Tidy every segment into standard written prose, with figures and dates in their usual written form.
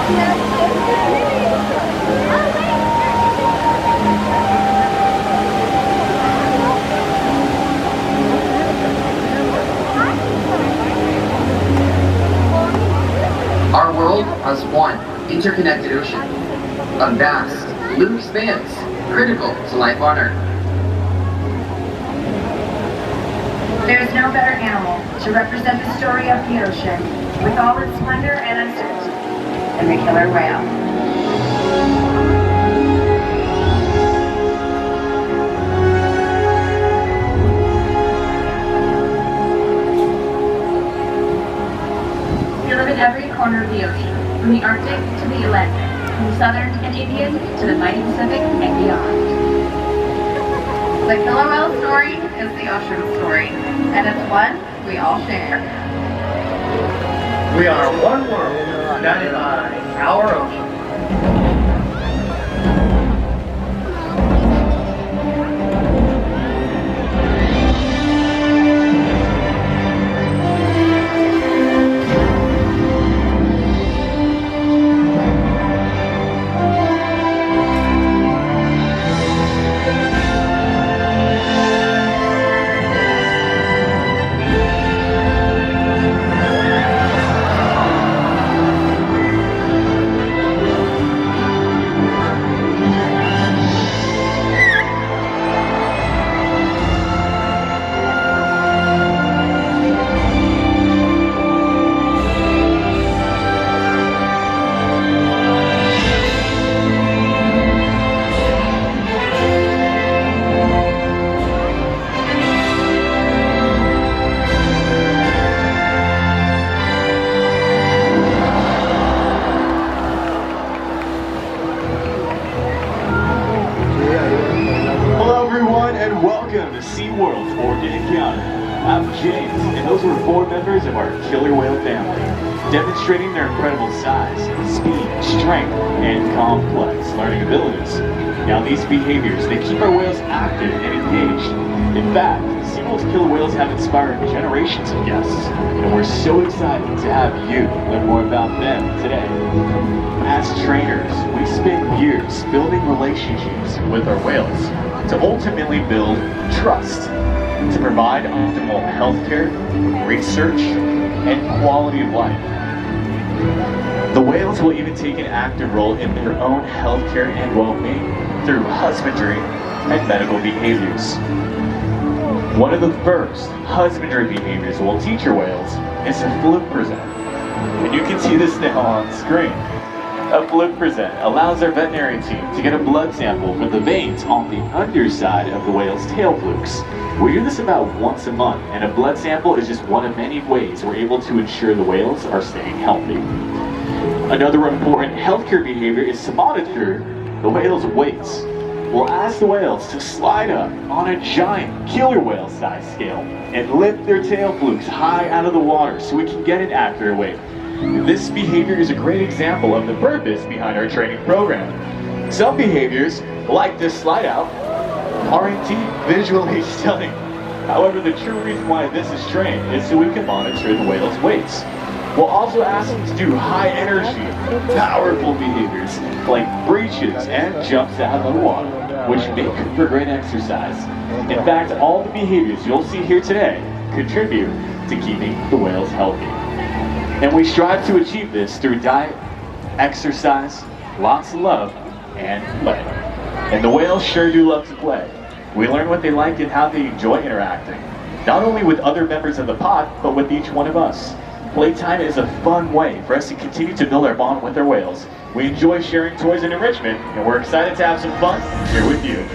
Our world has one interconnected ocean, a vast blue expanse critical to life on Earth. There is no better animal to represent the story of the ocean with all its splendor and uncertainty than the killer whale. We live in every corner of the ocean, from the Arctic to the Atlantic, from the Southern and Indian to the mighty Pacific and beyond. The killer whale story is the ocean story, and it's one we all share. We are one world united by our ocean. Welcome to SeaWorld's Orkid encounter. I'm James, and those were 4 members of our killer whale family, demonstrating their incredible size, speed, strength, and complex learning abilities. Now these behaviors, they keep our whales active and engaged. In fact, SeaWorld's killer whales have inspired generations of guests, and we're so excited to have you learn more about them today. As trainers, we spend years building relationships with our whales to ultimately build trust, to provide optimal healthcare, research, and quality of life. The whales will even take an active role in their own healthcare and well-being through husbandry and medical behaviors. One of the first husbandry behaviors we'll teach your whales is a fluke present. And you can see this now on screen. A fluke present allows our veterinary team to get a blood sample from the veins on the underside of the whale's tail flukes. We do this about once a month, and a blood sample is just one of many ways we're able to ensure the whales are staying healthy. Another important healthcare behavior is to monitor the whale's weights. We'll ask the whales to slide up on a giant killer whale size scale and lift their tail flukes high out of the water so we can get an accurate weight. This behavior is a great example of the purpose behind our training program. Some behaviors, like this slide out, are indeed visually stunning. However, the true reason why this is trained is so we can monitor the whale's weights. We'll also ask them to do high energy, powerful behaviors like breaches and jumps out of the water, which make for great exercise. In fact, all the behaviors you'll see here today contribute to keeping the whales healthy. And we strive to achieve this through diet, exercise, lots of love, and play. And the whales sure do love to play. We learn what they like and how they enjoy interacting, not only with other members of the pod, but with each one of us. Playtime is a fun way for us to continue to build our bond with our whales. We enjoy sharing toys and enrichment, and we're excited to have some fun here with you.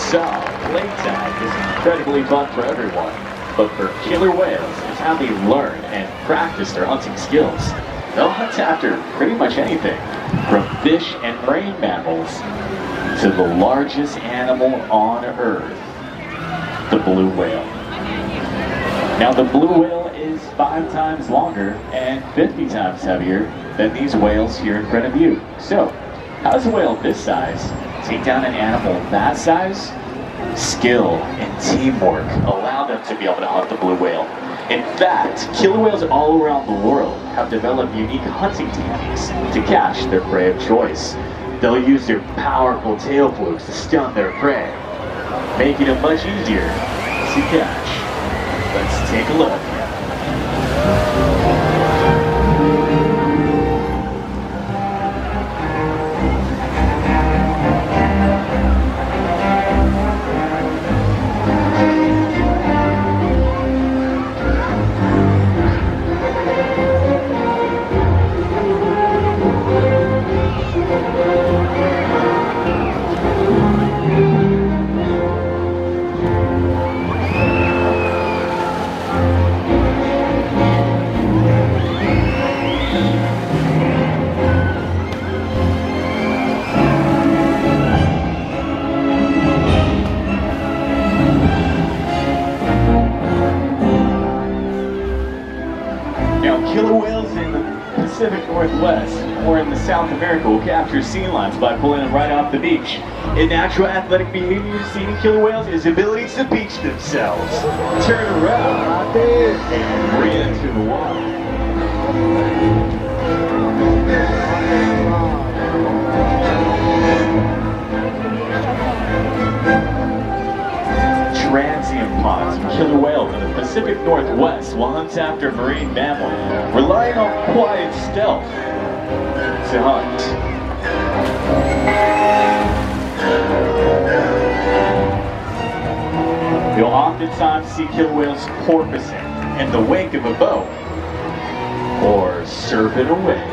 saw, play tag is incredibly fun for everyone. But for killer whales, it's how they learn and practice their hunting skills. They'll hunt after pretty much anything, from fish and marine mammals to the largest animal on Earth, the blue whale. Now the blue whale is 5 times longer and 50 times heavier than these whales here in front of you. So, how does a whale this size take down an animal that size? Skill and teamwork allow them to be able to hunt the blue whale. In fact, killer whales all around the world have developed unique hunting techniques to catch their prey of choice. They'll use their powerful tail flukes to stun their prey, making it much easier to catch. Let's take a look. Killer whales in the Pacific Northwest or in the South America will capture sea lions by pulling them right off the beach. In natural athletic behavior seen in killer whales is ability to beach themselves, turn around, and re-enter the water. Transient ponds from killer whales in the Pacific Northwest will hunt after marine mammals, relying on quiet stealth to hunt. You'll oftentimes see killer whales porpoising in the wake of a boat or surfing away.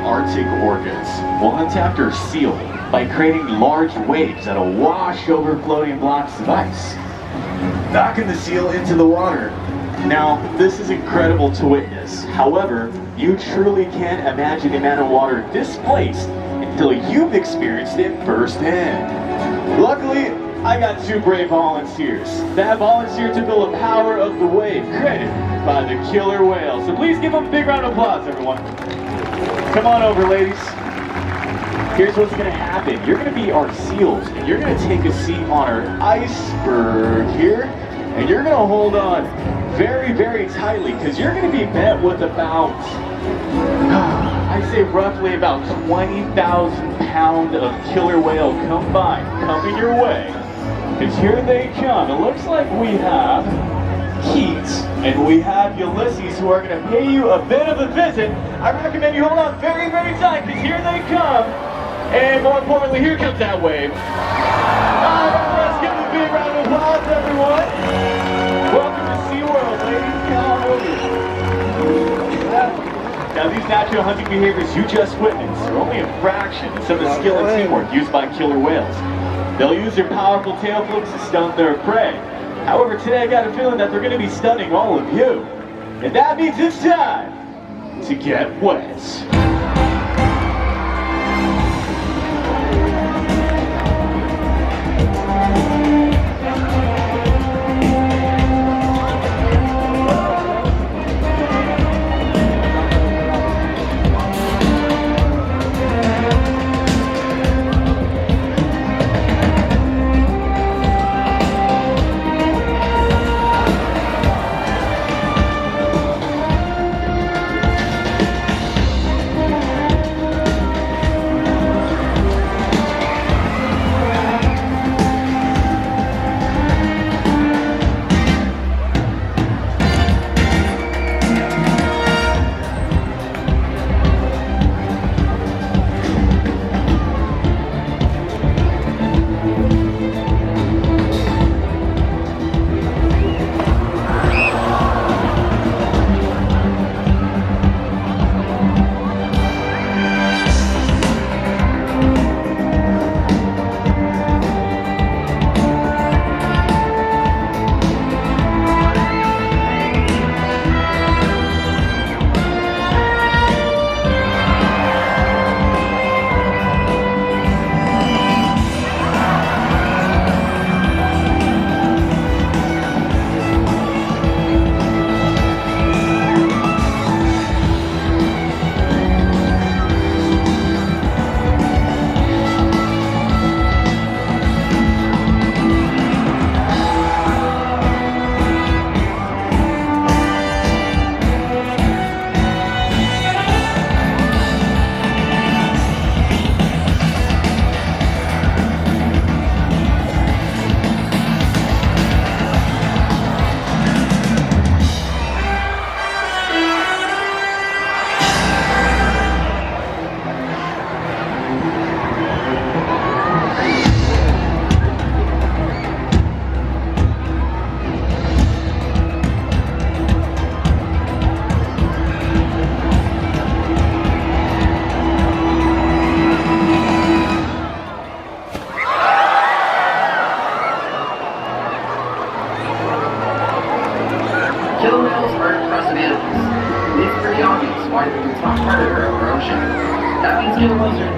Arctic orchids will hunt after a seal by creating large waves that'll wash over floating blocks of ice, knocking the seal into the water. Now, this is incredible to witness. However, you truly can't imagine the amount of water displaced until you've experienced it firsthand. Luckily, I got 2 brave volunteers that volunteered to feel the power of the wave created by the killer whale. So please give them a big round of applause, everyone. Come on over, ladies. Here's what's gonna happen. You're gonna be our seals, and you're gonna take a seat on our iceberg here, and you're gonna hold on very, very tightly, because you're gonna be met with about, I'd say roughly about 20,000 pounds of killer whale combined coming your way. Because here they come. It looks like we have Keet, and we have Ulises, who are going to pay you a bit of a visit. I recommend you hold on very, very tight, because here they come. And more importantly, here comes that wave. All right, let's give them a big round of applause, everyone. Welcome to SeaWorld, ladies. Come on over. Now, these natural hunting behaviors you just witnessed are only a fraction of some of the skill and teamwork used by killer whales. They'll use their powerful tail flukes to stun their prey. However, today I got a feeling that they're going to be stunning all of you. And that means it's time to get wet.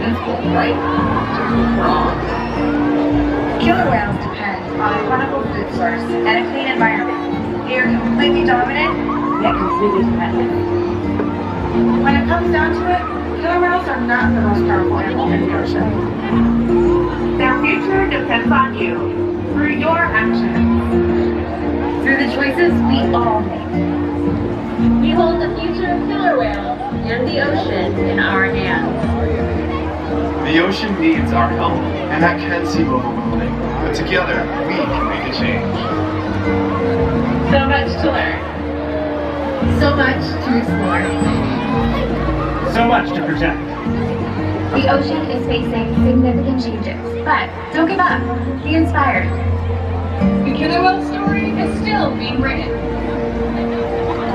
invincible, right? Wrong. Killer whales depend on a plentiful food source and a clean environment. They are completely dominant, yet completely dependent. When it comes down to it, killer whales are not the most powerful animal in the ocean. Their future depends on you, through your actions, through the choices we all make. We hold the future of killer whales and the ocean in our hands. The ocean needs our help, and that can seem overwhelming, but together we can make a change. So much to learn. So much to explore. So much to protect. The ocean is facing significant changes, but don't give up. Be inspired. The killer whale story is still being written.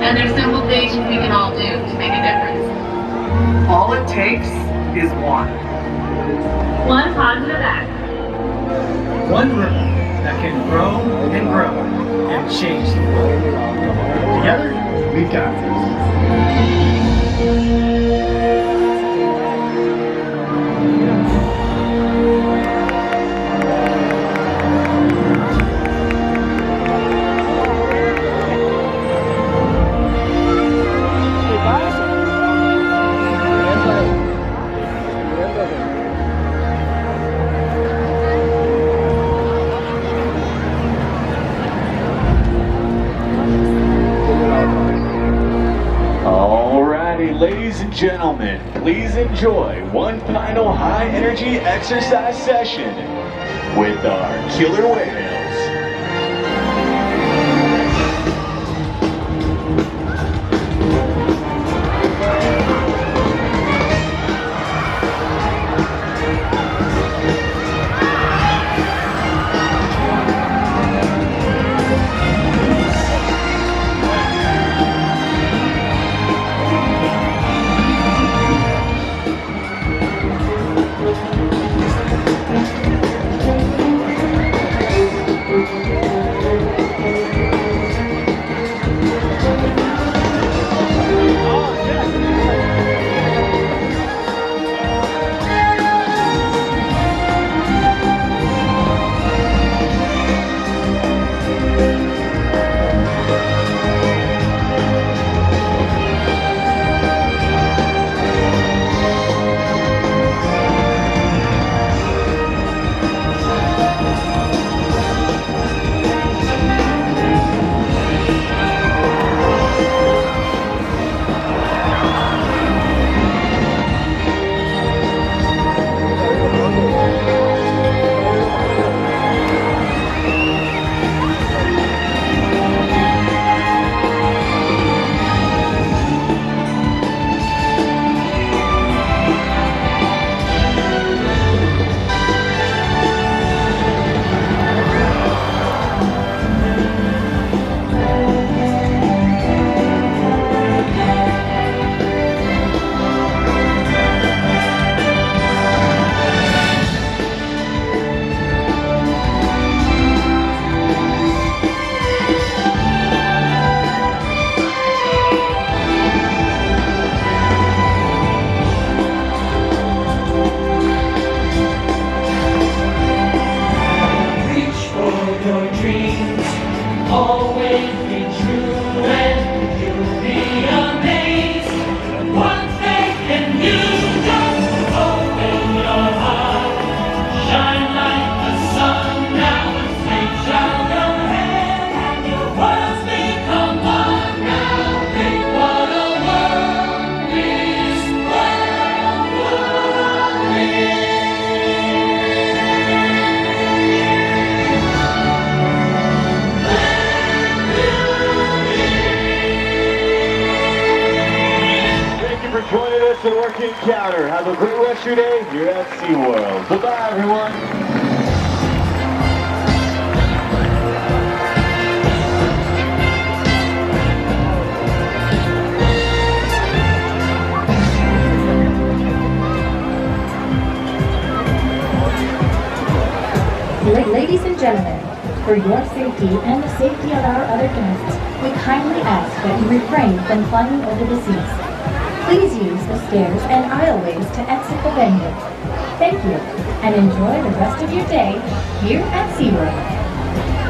And there's simple things we can all do to make a difference. All it takes is one. One positive act. One ripple that can grow and change the world. Together, we got this. Alrighty, ladies and gentlemen, please enjoy one final high-energy exercise session with our killer whales. It's an Orca encounter. Have a great rest of your day here at SeaWorld. Bye-bye, everyone. Ladies and gentlemen, for your safety and the safety of our other guests, we kindly ask that you refrain from climbing over the seats. Please use the stairs and aisleways to exit the venue. Thank you, and enjoy the rest of your day here at SeaWorld.